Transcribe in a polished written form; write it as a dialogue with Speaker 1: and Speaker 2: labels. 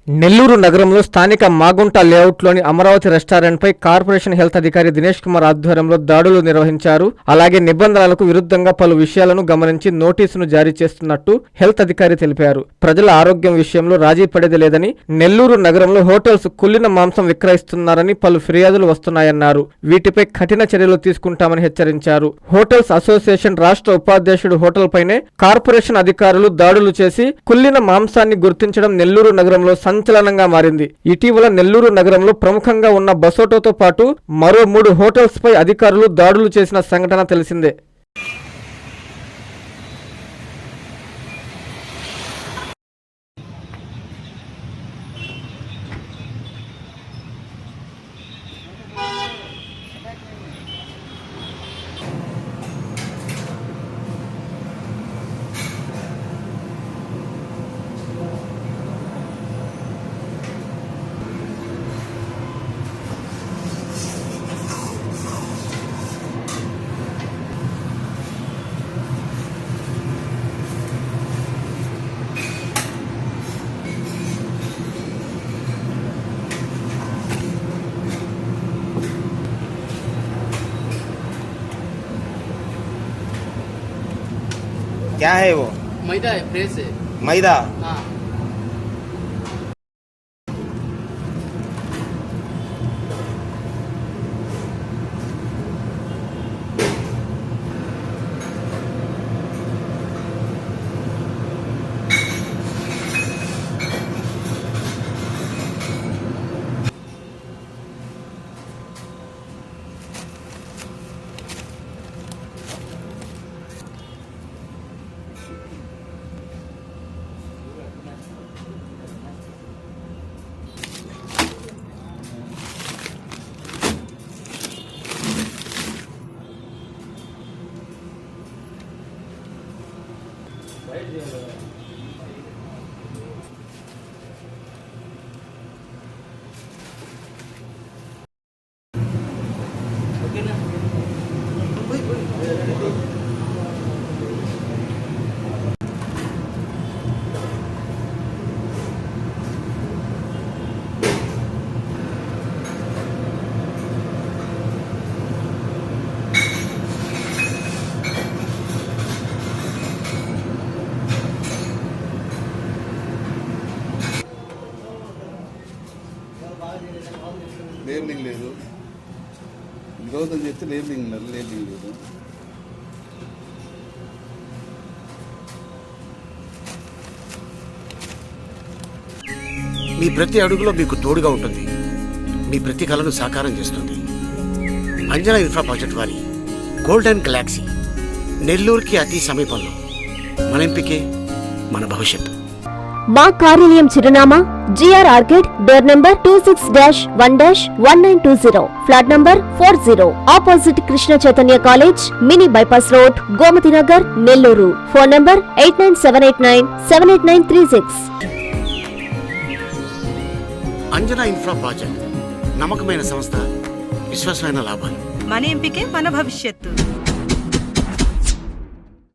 Speaker 1: నెల్లూరు నగరంలో స్థానిక Magunta లేఅవుట్లోని Amaravati రెస్టారెంట్పై corporation health అధికారి దినేష్ కుమార్ ఆధ్వర్యంలో దాడులు నిర్వహించారు. అలాగే నిబంధనలకు విరుద్ధంగా పలు విషయాలను గమనించి నోటీసును జారీ చేస్తున్నట్టు హెల్త్ అధికారి తెలిపారు. ప్రజల ఆరోగ్యం విషయంలో రాజీ పడేది లేదని, నెల్లూరు నగరంలో హోటల్స్ కుళ్ళిన మాంసం విక్రయిస్తున్నారని పలు ఫిర్యాదులు వస్తున్నాయన్నారు. వీటిపై కఠిన చర్యలు తీసుకుంటామని హెచ్చరించారు. హోటల్స్ అసోసియేషన్ రాష్ట్ర ఉపాధ్యక్షుడు హోటల్ పైనే కార్పొరేషన్ అధికారులు దాడులు చేసి కుళ్ళిన మాంసాన్ని గుర్తించడం నెల్లూరు నగరంలో సంచలనంగా మారింది. ఇటీవల నెల్లూరు నగరంలో ప్రముఖంగా ఉన్న బసోటోతో పాటు మరో 3 హోటల్స్ పై అధికారులు దాడులు చేసిన సంఘటన తెలిసిందే.
Speaker 2: क्या है वो?
Speaker 3: मैदा है, फ्रेश है।
Speaker 2: मैदा?
Speaker 3: हाँ।
Speaker 4: లేబులింగ్ లేదు, నిరోధం చేస్తే లేబులింగ్ లేదు.
Speaker 5: మీ ప్రతి అడుగులో మీకు తోడుగా ఉంటుంది. మీ ప్రతి కలను సాకారం చేస్తుంది. అంజనా ఇన్ఫ్రా ప్రాజెక్ట్ వారి గోల్డెన్ గెలాక్సీ నెల్లూరుకి అతి సమీపంలో. మన ఎంపికే మన భవిష్యత్తు.
Speaker 6: మా కార్యాలయం చిరునామా GR arcade, door number 26-1-1920, flat number 40, opposite Krishna Chaitanya college, mini bypass road, Gomathi Nagar, Nellore. Phone number 8978978936.
Speaker 5: Anjana infra project నమ్మకమైన సంస్థ, విశ్వాసమైన లాభాలు.
Speaker 7: మన ఎంపికే మన భవిష్యత్తు.